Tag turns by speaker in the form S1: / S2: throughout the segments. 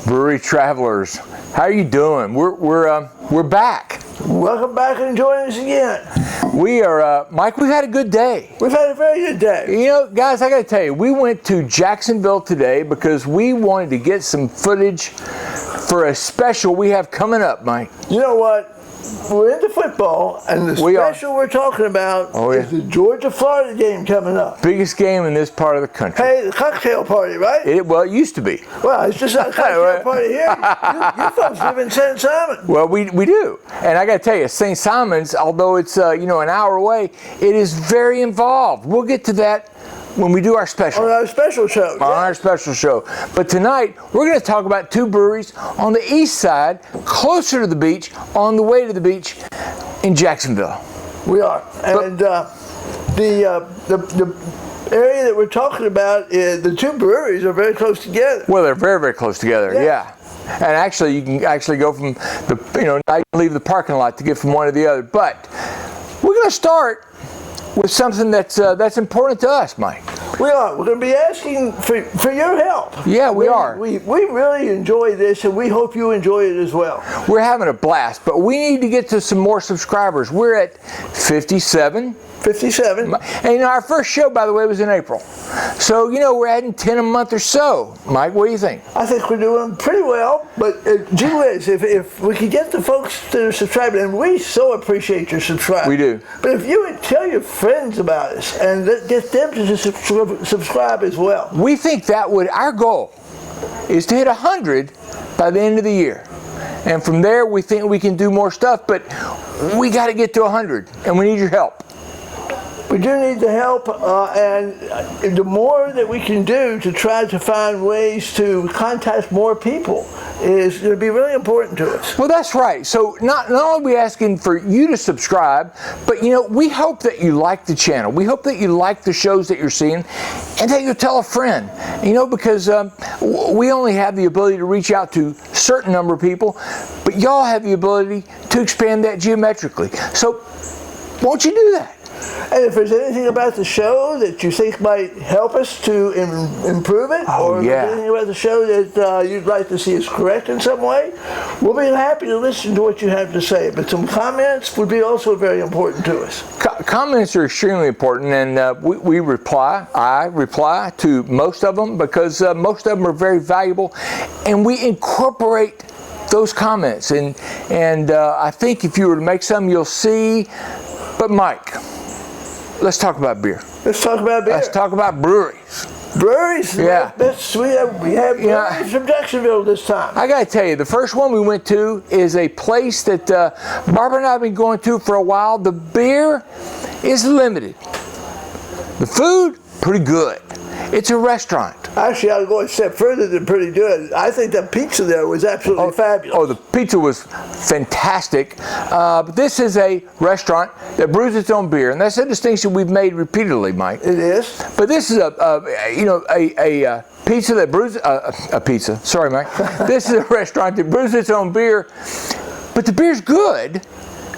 S1: Brewery travelers, how are you doing? We're back.
S2: Welcome back and join us again.
S1: We are, Mike, we've had a good day.
S2: We've had a very good day.
S1: You know, guys, I got to tell you, we went to Jacksonville today because we wanted to get some footage for a special we have coming up, Mike.
S2: You know what? We're into football, and the special we're talking about is the Georgia-Florida game coming up.
S1: Biggest game in this part of the country.
S2: Hey, the cocktail party, right?
S1: It used to be.
S2: Well, it's just not a cocktail party here. You folks live in St. Simon.
S1: Well, we do. And I got to tell you, St. Simon's, although it's an hour away, it is very involved. We'll get to that when we do our special.
S2: On our special show.
S1: On our special show. But tonight, we're going to talk about two breweries on the east side, closer to the beach, on the way to the beach in Jacksonville.
S2: We are. And the area that we're talking about, is the two breweries are very close together.
S1: Well, they're very, very close together, yeah. And actually, you can actually go from now you can leave the parking lot to get from one to the other. But we're going to start with something that's important to us, Mike.
S2: We are. We're going to be asking for your help.
S1: Yeah, we are.
S2: We really enjoy this, and we hope you enjoy it as well.
S1: We're having a blast, but we need to get to some more subscribers. We're at 57.
S2: 57.
S1: And our first show, by the way, was in April. So, we're adding 10 a month or so. Mike, what do you think?
S2: I think we're doing pretty well, but gee whiz, if we could get the folks that are subscribing, and we so appreciate your subscribing.
S1: We do.
S2: But if you would tell your friends about us and get them to subscribe as well.
S1: We think our goal is to hit 100 by the end of the year. And from there, we think we can do more stuff, but we got to get to 100, and we need your help.
S2: We do need the help, and the more that we can do to try to find ways to contact more people is going to be really important to us.
S1: Well, that's right. So not only are we asking for you to subscribe, but we hope that you like the channel. We hope that you like the shows that you're seeing, and that you'll tell a friend. Because we only have the ability to reach out to a certain number of people, but y'all have the ability to expand that geometrically. So won't you do that?
S2: And if there's anything about the show that you think might help us to improve it, or if there's anything about the show that you'd like to see us correct in some way, we'll be happy to listen to what you have to say. But some comments would be also very important to us.
S1: Comments are extremely important, and I reply to most of them because most of them are very valuable, and we incorporate those comments. And I think if you were to make some, you'll see. But Mike, let's talk about beer.
S2: Let's talk about beer.
S1: Let's talk about breweries.
S2: Breweries?
S1: Yeah.
S2: We have breweries from Jacksonville this time. I
S1: got to tell you, the first one we went to is a place that Barbara and I have been going to for a while. The beer is limited. The food, pretty good. It's a restaurant.
S2: Actually, I'll go a step further than pretty good. I think the pizza there was absolutely fabulous.
S1: Oh, the pizza was fantastic. But this is a restaurant that brews its own beer, and that's a distinction we've made repeatedly, Mike.
S2: It is.
S1: But this is a pizza that brews a pizza. Sorry, Mike. This is a restaurant that brews its own beer, but the beer's good.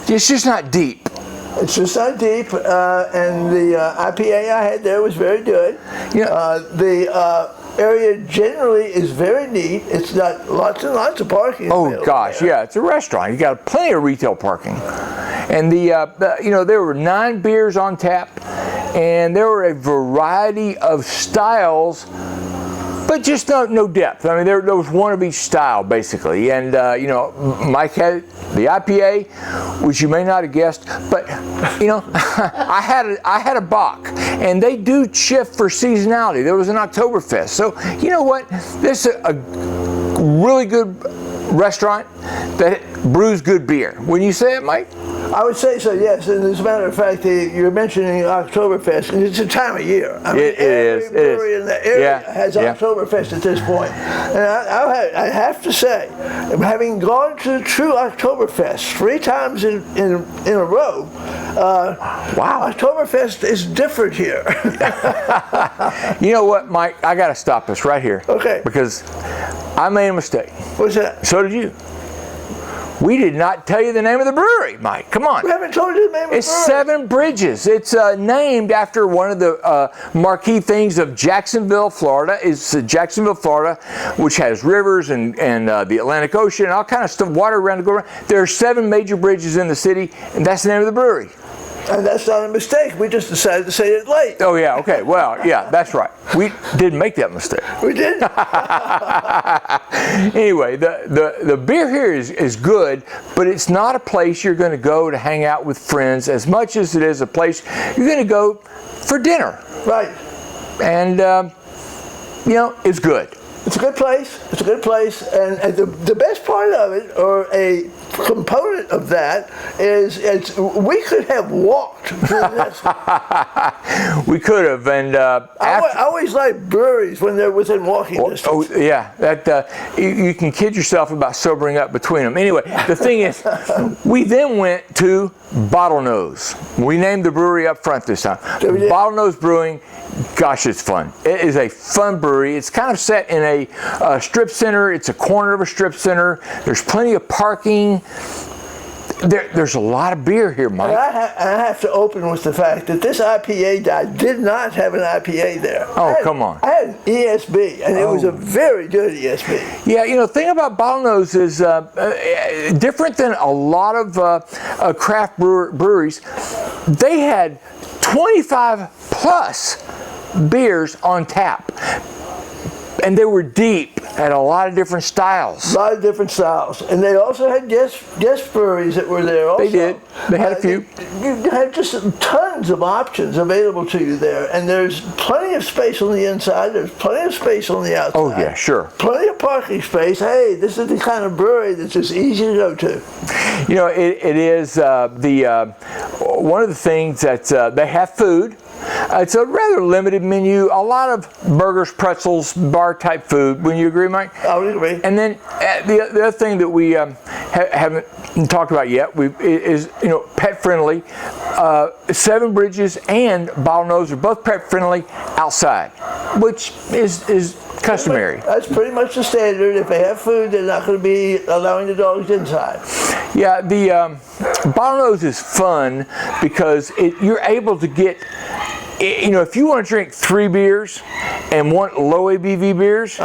S1: It's just not deep.
S2: It's just not deep, and the IPA I had there was very good. The area generally is very neat. It's got lots and lots of parking.
S1: Oh gosh, yeah, it's a restaurant. You got plenty of retail parking, and there were 9 beers on tap, and there were a variety of styles. But just no depth. I mean, there was one of each style, basically. And, Mike had the IPA, which you may not have guessed. But, I had a Bock. And they do shift for seasonality. There was an Oktoberfest. So, you know what? This is a really good restaurant that brews good beer. Wouldn't you say it, Mike?
S2: I would say so, yes. And as a matter of fact, you're mentioning Oktoberfest, and it's a time of year. I mean, every brewery in the area has Oktoberfest at this point. And I have to say, having gone to true Oktoberfest 3 times in a row, wow, Oktoberfest is different here.
S1: You know what, Mike? I got to stop us right here.
S2: Okay.
S1: Because I made a mistake.
S2: What's that?
S1: So did you. We did not tell you the name of the brewery, Mike. Come on.
S2: We haven't told you the name of the brewery.
S1: It's Seven Bridges. It's named after one of the marquee things of Jacksonville, Florida. It's Jacksonville, Florida, which has rivers and the Atlantic Ocean and all kind of stuff, water around to go around. There are 7 major bridges in the city, and that's the name of the brewery.
S2: And that's not a mistake. We just decided to say it late.
S1: Oh, yeah, okay. Well, yeah, that's right. We didn't make that mistake.
S2: We didn't.
S1: Anyway, the beer here is good, but it's not a place you're going to go to hang out with friends as much as it is a place you're going to go for dinner.
S2: Right.
S1: And, it's good.
S2: It's a good place. It's a good place. And the best part of it, or a component of that, is we could have walked through this.
S1: We could have. And
S2: I always like breweries when they're within walking distance.
S1: Oh, yeah. That you can kid yourself about sobering up between them. Anyway, the thing is, we then went to Bottlenose. We named the brewery up front this time. Bottlenose Brewing. Gosh, it's fun. It is a fun brewery. It's kind of set in a strip center. It's a corner of a strip center. There's plenty of parking. There's a lot of beer here, Mike.
S2: And I have to open with the fact that this IPA guy did not have an IPA there.
S1: Oh, come on.
S2: I had an ESB, and it was a very good ESB.
S1: Yeah, the thing about Bottlenose is different than a lot of craft breweries. They had 25 plus beers on tap, and they were deep at a lot of different styles.
S2: A lot of different styles, and they also had guest breweries that were there also.
S1: They did. They had a few.
S2: You had just tons of options available to you there, and there's plenty of space on the inside. There's plenty of space on the outside.
S1: Oh yeah, sure.
S2: Plenty of parking space. Hey, this is the kind of brewery that's just easy to go to.
S1: It is one of the things that they have food. It's a rather limited menu, a lot of burgers, pretzels, bar-type food. Wouldn't you agree, Mike?
S2: I would agree.
S1: And then the other thing that we haven't talked about yet is pet-friendly. Seven Bridges and Bottlenose are both pet-friendly outside, which is customary.
S2: That's pretty much the standard. If they have food, they're not going to be allowing the dogs inside.
S1: Yeah, the Bottlenose is fun because you're able to get, if you want to drink 3 beers and want low ABV beers,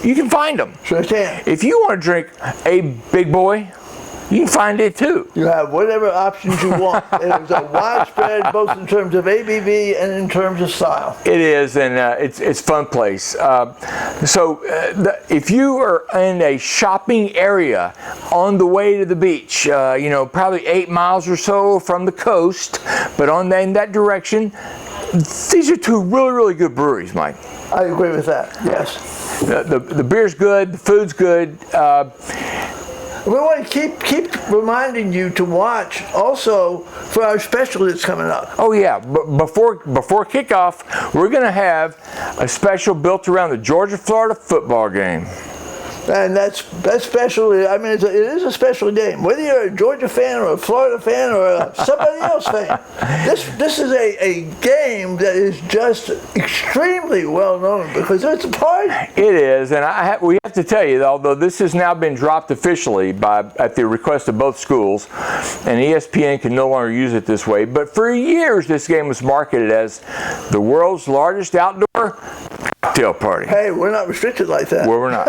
S1: you can find them.
S2: Sure can.
S1: If you want to drink a big boy, you can find it too.
S2: You have whatever options you want. It's a widespread, both in terms of ABV and in terms of style. It
S1: is, and it's a fun place. If you are in a shopping area on the way to the beach, probably 8 miles or so from the coast, but in that direction, these are 2 really, really good breweries, Mike.
S2: I agree with that, yes.
S1: The beer's good, the food's good.
S2: We want to keep reminding you to watch also for our special that's coming up.
S1: Oh yeah, before kickoff, we're going to have a special built around the Georgia-Florida football game.
S2: And that's special. I mean, it is a special game. Whether you're a Georgia fan or a Florida fan or a somebody else fan, this is a game that is just extremely well known because it's a party.
S1: It is, and we have to tell you, although this has now been dropped officially at the request of both schools, and ESPN can no longer use it this way, but for years this game was marketed as the world's largest outdoor cocktail party.
S2: Hey, we're not restricted like that.
S1: Well, we're not.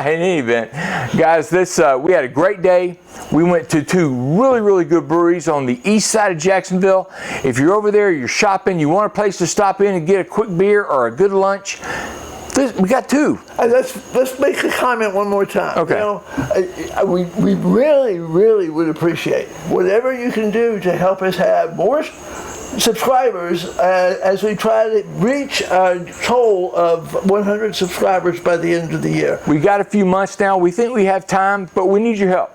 S1: In any event, guys, we had a great day. We went to 2 really, really good breweries on the east side of Jacksonville. If you're over there, you're shopping, you want a place to stop in and get a quick beer or a good lunch, we got 2.
S2: Let's make a comment one more time.
S1: Okay.
S2: We really, really would appreciate whatever you can do to help us have more subscribers as we try to reach our goal of 100 subscribers by the end of the year.
S1: We got a few months now. We think we have time, but we need your help.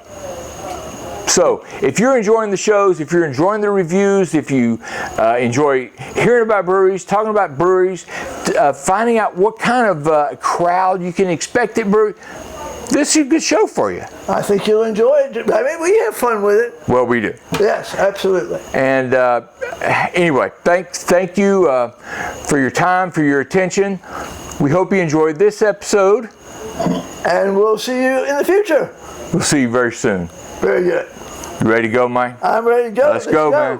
S1: So if you're enjoying the shows, if you're enjoying the reviews, if you enjoy hearing about breweries, talking about breweries, finding out what kind of crowd you can expect at breweries, this is a good show for you.
S2: I think you'll enjoy it. I mean, we have fun with it.
S1: Well, we do.
S2: Yes, absolutely.
S1: And anyway, thank you for your time, for your attention. We hope you enjoyed this episode
S2: And we'll see you in the future.
S1: We'll see you very soon.
S2: Very good.
S1: You ready to go, Mike?
S2: I'm ready to go.
S1: Let's go, man.